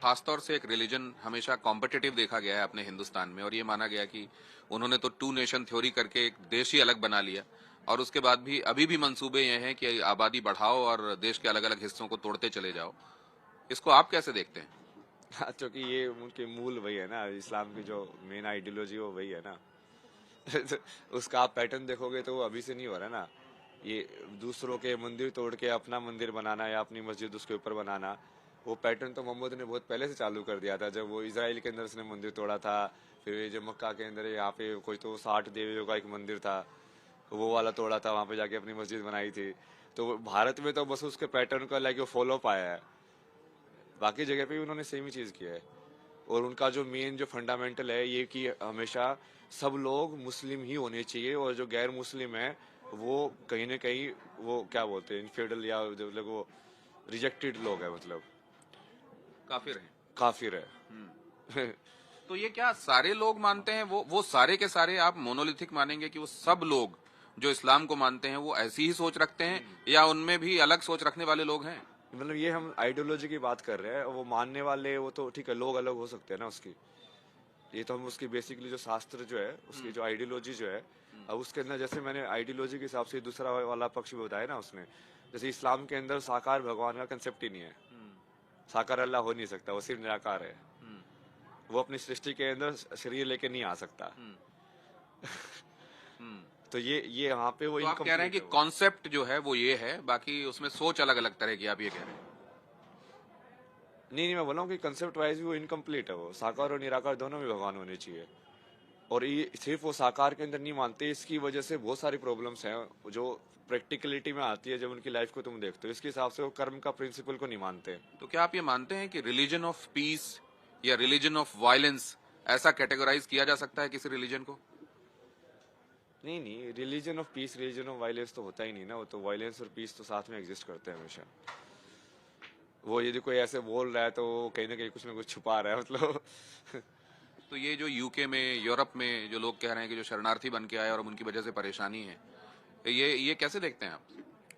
खासतौर से एक रिलीजन हमेशा कॉम्पिटिटिव देखा गया है अपने हिंदुस्तान में, और ये माना गया कि उन्होंने तो टू नेशन थ्योरी करके एक देश ही अलग बना लिया, और उसके बाद भी अभी भी मंसूबे ये हैं कि आबादी बढ़ाओ और देश के अलग अलग हिस्सों को तोड़ते चले जाओ। इसको आप कैसे देखते हैं? हाँ, क्योंकि ये उनके मूल वही है ना, इस्लाम की जो मेन आइडियोलॉजी वो वही है ना। उसका आप पैटर्न देखोगे तो वो अभी से नहीं हो रहा ना। ये दूसरों के मंदिर तोड़ के अपना मंदिर बनाना या अपनी मस्जिद उसके ऊपर बनाना, वो पैटर्न तो मोहम्मद ने बहुत पहले से चालू कर दिया था, जब वो इसराइल के अंदर उसने मंदिर तोड़ा था। फिर ये जो मक्का के अंदर यहाँ पे कोई तो 60 देवियों का एक मंदिर था, वो वाला तोड़ा था, वहां पे जाके अपनी मस्जिद बनाई थी। तो भारत में तो बस उसके पैटर्न का लाइक फॉलो पाया है, बाकी जगह पे भी उन्होंने सेम ही चीज किया है। और उनका जो मेन जो फंडामेंटल है ये कि हमेशा सब लोग मुस्लिम ही होने चाहिए, और जो गैर मुस्लिम है वो कहीं ना कहीं वो क्या बोलते हैं इनफेडल या जो लोग वो रिजेक्टेड लोग है, मतलब काफिर हैं। काफिर हम्म। है। तो ये क्या सारे लोग मानते हैं? वो सारे के सारे आप मोनोलिथिक मानेंगे कि वो सब लोग जो इस्लाम को मानते हैं वो ऐसी ही सोच रखते हैं, या उनमें भी अलग सोच रखने वाले लोग हैं? मतलब ये हम आइडियोलॉजी की बात कर रहे हैं, वो मानने वाले वो तो ठीक है, लोग अलग हो सकते हैं ना उसकी। ये तो हम उसकी बेसिकली जो शास्त्र जो है उसकी जो आइडियोलॉजी जो है, अब उसके अंदर जैसे मैंने आइडियोलॉजी के हिसाब से दूसरा वाला पक्ष भी बताया ना उसने, जैसे इस्लाम के अंदर साकार भगवान का कंसेप्ट ही नहीं है। साकार अल्लाह हो नहीं सकता, वो सिर्फ निराकार है। वो अपनी सृष्टि के अंदर शरीर लेके नहीं आ सकता। तो ये यहाँ पे वो तो आप कह रहे हैं इनकम्प्लीट कि है वो। कॉन्सेप्ट जो है वो ये है, बाकी उसमें सोच अलग अलग तरह की, आप ये कह रहे हैं? नहीं नहीं, मैं बोला हूँ कि कंसेप्ट वाइज भी वो इनकम्प्लीट है। वो साकार और निराकार दोनों में भगवान होने चाहिए, और ये सिर्फ वो साकार के अंदर नहीं मानते, इसकी वजह से बहुत सारी प्रॉब्लम्स हैं जो प्रैक्टिकलिटी में आती है जब उनकी लाइफ को तुम देखते हो। इसके हिसाब से वो कर्म का प्रिंसिपल को नहीं मानते। तो क्या आप ये मानते हैं कि रिलीजन ऑफ पीस या रिलीजन ऑफ वायलेंस, ऐसा कैटेगराइज किया जा सकता है किसी रिलीजन को? नहीं नहीं, religion of peace religion of violence तो होता ही नहीं ना। वो तो वायलेंस और पीस तो साथ में एग्जिस्ट करते हैं हमेशा। वो यदि कोई ऐसे बोल रहा है तो वो कहीं ना कुछ छुपा रहा है, मतलब। तो ये जो यूके में, यूरोप में जो लोग कह रहे हैं कि जो शरणार्थी बन के आए और उनकी वजह से परेशानी है, ये कैसे देखते हैं आप?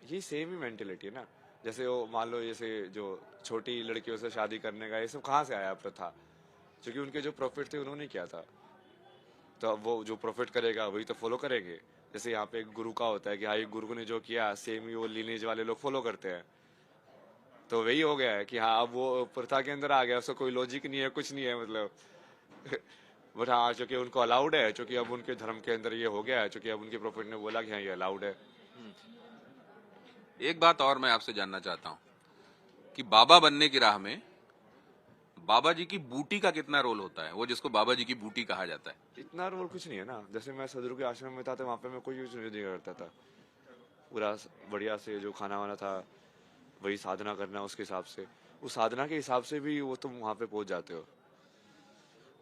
ये सेम ही मेंटेलिटी है ना। जैसे वो मान लो, जैसे जो छोटी लड़कियों से शादी करने का ये सब कहाँ से आया प्रथा? क्योंकि उनके जो प्रॉफिट थे उन्होंने किया था, तो अब वो जो प्रॉफिट करेगा वही तो फॉलो करेंगे। जैसे यहाँ पे एक गुरु का होता है कि हाँ, एक गुरु ने जो किया सेम ही वो लीनेज वाले लोग फॉलो करते हैं। तो वही हो गया है कि हाँ, अब वो प्रथा के अंदर आ गया, उसका कोई लॉजिक नहीं है, कुछ नहीं है, मतलब। बट हाँ, चूंकि उनको अलाउड है, चूंकि अब उनके धर्म के अंदर ये हो गया है, चूंकि अब उनके प्रॉफिट ने बोला कि हाँ ये अलाउड है। एक बात और मैं आपसे जानना चाहता हूँ कि बाबा बनने की राह में बाबा जी की बूटी का कितना रोल होता है, वो जिसको बाबा जी की बूटी कहा जाता है? इतना रोल कुछ नहीं है ना। जैसे मैं सदगुरु के आश्रम में था तो वहाँ पे मैं कोई यूज नहीं करता था। पूरा बढ़िया से जो खाना वाना था वही साधना करना उसके हिसाब से, उस साधना के हिसाब से भी वो तुम वहाँ पे पहुंच जाते हो।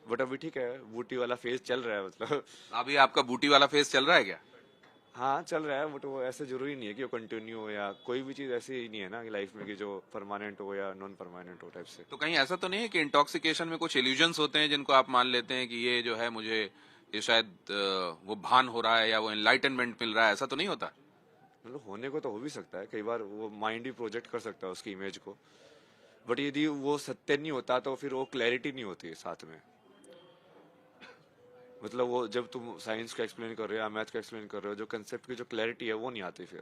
बट अभी ठीक है, बूटी वाला फेज चल रहा है, मतलब। अभी आपका बूटी वाला फेज चल रहा है क्या? हाँ चल रहा है, बट वो ऐसे जरूरी नहीं है कि वो कंटिन्यू हो, या कोई भी चीज ऐसी ही नहीं है ना कि लाइफ में कि जो परमानेंट हो या नॉन परमानेंट हो टाइप से। तो कहीं ऐसा तो नहीं है कि इंटॉक्सिकेशन में कुछ इल्यूजन्स होते हैं जिनको आप मान लेते हैं कि ये जो है मुझे, ये शायद वो भान हो रहा है या वो एनलाइटनमेंट मिल रहा है, ऐसा तो नहीं होता? मतलब होने को तो हो भी सकता है, कई बार वो माइंड भी प्रोजेक्ट कर सकता है उसकी इमेज को। बट यदि वो सत्य नहीं होता तो फिर वो क्लैरिटी नहीं होती है साथ में। मतलब वो जब तुम साइंस का एक्सप्लेन कर रहे हो या मैथ का एक्सप्लेन कर रहे हो, जो कंसेप्ट की जो क्लैरिटी है वो नहीं आती फिर।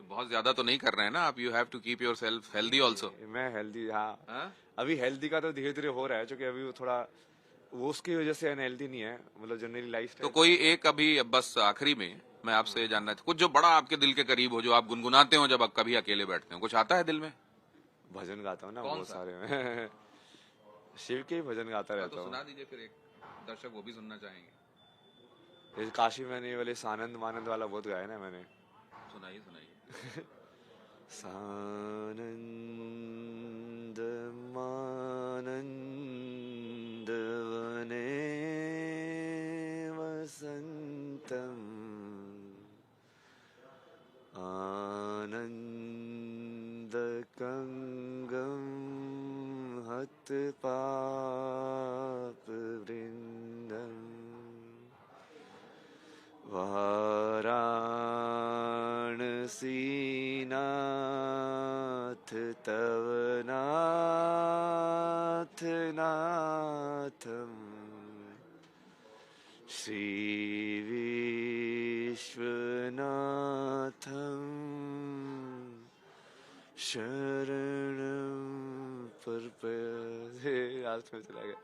तो बहुत ज्यादा तो नहीं कर रहे हैं ना आप? You have to keep yourself healthy also. मैं हेल्दी, हाँ। हाँ। अभी हेल्दी का तो धीरे धीरे हो रहा है, क्योंकि अभी वो थोड़ा वो उसकी वजह से अनहेल्दी नहीं है, मतलब जनरली लाइफ तो स्टाइल कोई थोड़ा। एक अभी, अब बस आखिरी में मैं आपसे ये जानना था, कुछ जो बड़ा आपके दिल के करीब हो, जो आप गुनगुनाते हो जब आप कभी अकेले बैठते हो, कुछ आता है दिल में? भजन गाता हूँ ना कौन बहुत सा? सारे में। शिव के ही भजन गाता हाँ, तो रहता हूँ। सुना दीजिए फिर, एक दर्शक वो भी सुनना चाहेंगे। जैसे काशी में ये वाले सानंद मानंद वाला बहुत गाया ना मैंने। सुनाइए सुनाइए। सानंद मानंद वने वसंतम आनंद कंगम हत पाप वृंदम वाराणसीनाथ तव नाम विश्वनाथम श्री विश्वनाथम शरणं प्रपद्ये। आज में चला गया।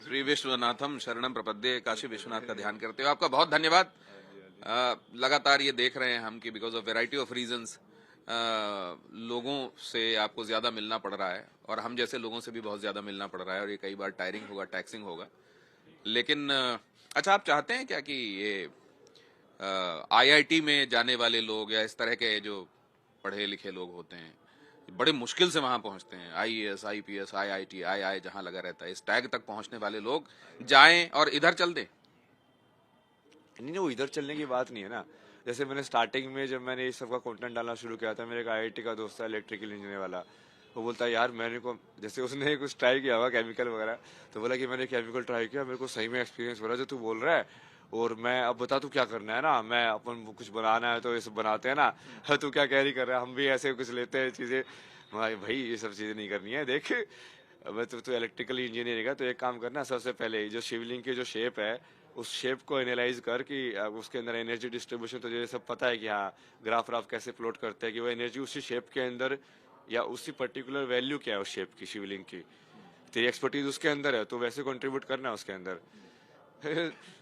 श्री विश्वनाथम शरणम प्रपद्ये, काशी विश्वनाथ का ध्यान करते हो। आपका बहुत धन्यवाद। लगातार ये देख रहे हैं हम कि because of variety of reasons लोगों से आपको ज्यादा मिलना पड़ रहा है और हम जैसे लोगों से भी बहुत ज्यादा मिलना पड़ रहा है और ये कई बार टायरिंग होगा, टैक्सिंग होगा। लेकिन अच्छा, आप चाहते हैं क्या कि ये आईआईटी में जाने वाले लोग या इस तरह के जो पढ़े लिखे लोग होते हैं बड़े मुश्किल से वहां पहुंचते हैं, आईएएस, आईपीएस, आईआईटी, आई जहां लगा रहता है, इस टैग तक पहुंचने वाले लोग जाएं और इधर चल दें? नहीं, वो इधर चलने की बात नहीं है ना। जैसे मैंने स्टार्टिंग में जब मैंने इस सब का कंटेंट डालना शुरू किया था, मेरे एक आईआईटी का दोस्त था इलेक्ट्रिकल इंजीनियर वाला, वो बोलता है यार मैंने को, जैसे उसने कुछ ट्राई किया हुआ केमिकल वगैरह, तो बोला कि मैंने केमिकल ट्राई किया, मेरे को सही में एक्सपीरियंस हो रहा है जो तू बोल रहा है, और मैं अब बता तू क्या करना है ना, मैं अपन कुछ बनाना है तो ये सब बनाते हैं ना, तू क्या कैरी कर रहा है, हम भी ऐसे कुछ लेते हैं चीजें। भाई ये सब चीजें नहीं करनी है, देख अब तू इलेक्ट्रिकल इंजीनियरिंग है तो एक काम करना, सबसे पहले जो शिवलिंग की जो शेप है उस शेप को एनालाइज कर कि उसके अंदर एनर्जी डिस्ट्रीब्यूशन तो ये सब पता है कि हाँ ग्राफ व्राफ कैसे प्लॉट करते हैं कि वो एनर्जी उसी शेप के अंदर या उसी पर्टिकुलर वैल्यू क्या है उस शेप की, शिवलिंग की, तेरी एक्सपर्टीज उसके अंदर है तो वैसे कंट्रीब्यूट करना है उसके अंदर।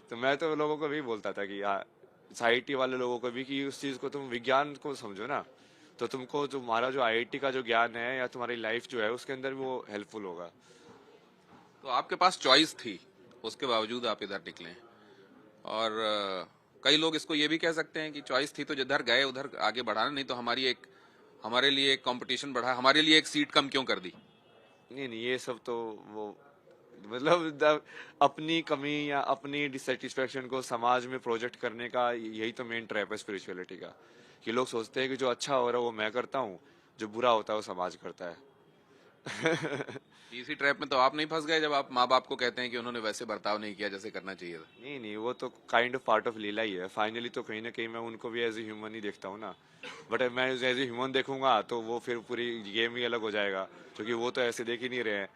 तो मैं तो लोगों को भी बोलता था कि आईआईटी वाले लोगों को भी कि उस चीज को तुम विज्ञान को समझो ना, तो तुमको तुम्हारा जो आईआईटी का जो ज्ञान है या तुम्हारी लाइफ जो है उसके अंदर भी वो हेल्पफुल होगा। तो आपके पास चॉइस थी, उसके बावजूद आप इधर निकले। और कई लोग इसको ये भी कह सकते हैं कि चॉइस थी तो जिधर गए उधर आगे बढ़ाना, नहीं तो हमारे लिए एक कंपटीशन बढ़ा, हमारे लिए एक सीट कम क्यों कर दी? नहीं, ये सब तो वो मतलब अपनी कमी या अपनी डिससेटिस्फेक्शन को समाज में प्रोजेक्ट करने का यही तो मेन ट्रैप है स्पिरिचुअलिटी का, कि लोग सोचते हैं कि जो अच्छा हो रहा है वो मैं करता हूँ, जो बुरा होता है वो समाज करता है। इसी ट्रैप में तो आप नहीं फंस गए जब आप माँ बाप को कहते हैं कि उन्होंने वैसे बर्ताव नहीं किया जैसे करना चाहिए था? नहीं, वो तो काइंड ऑफ पार्ट ऑफ लीला ही है। फाइनली तो कहीं ना कहीं मैं उनको भी एज ए ह्यूमन ही देखता हूँ ना, बट मैं एज ए ह्यूमन देखूंगा तो वो फिर पूरी गेम ही अलग हो जाएगा, क्योंकि वो तो ऐसे देख ही नहीं रहे हैं,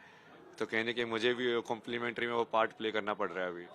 तो कहीं ना कहीं मुझे भी कॉम्प्लीमेंट्री में वो पार्ट प्ले करना पड़ रहा है अभी।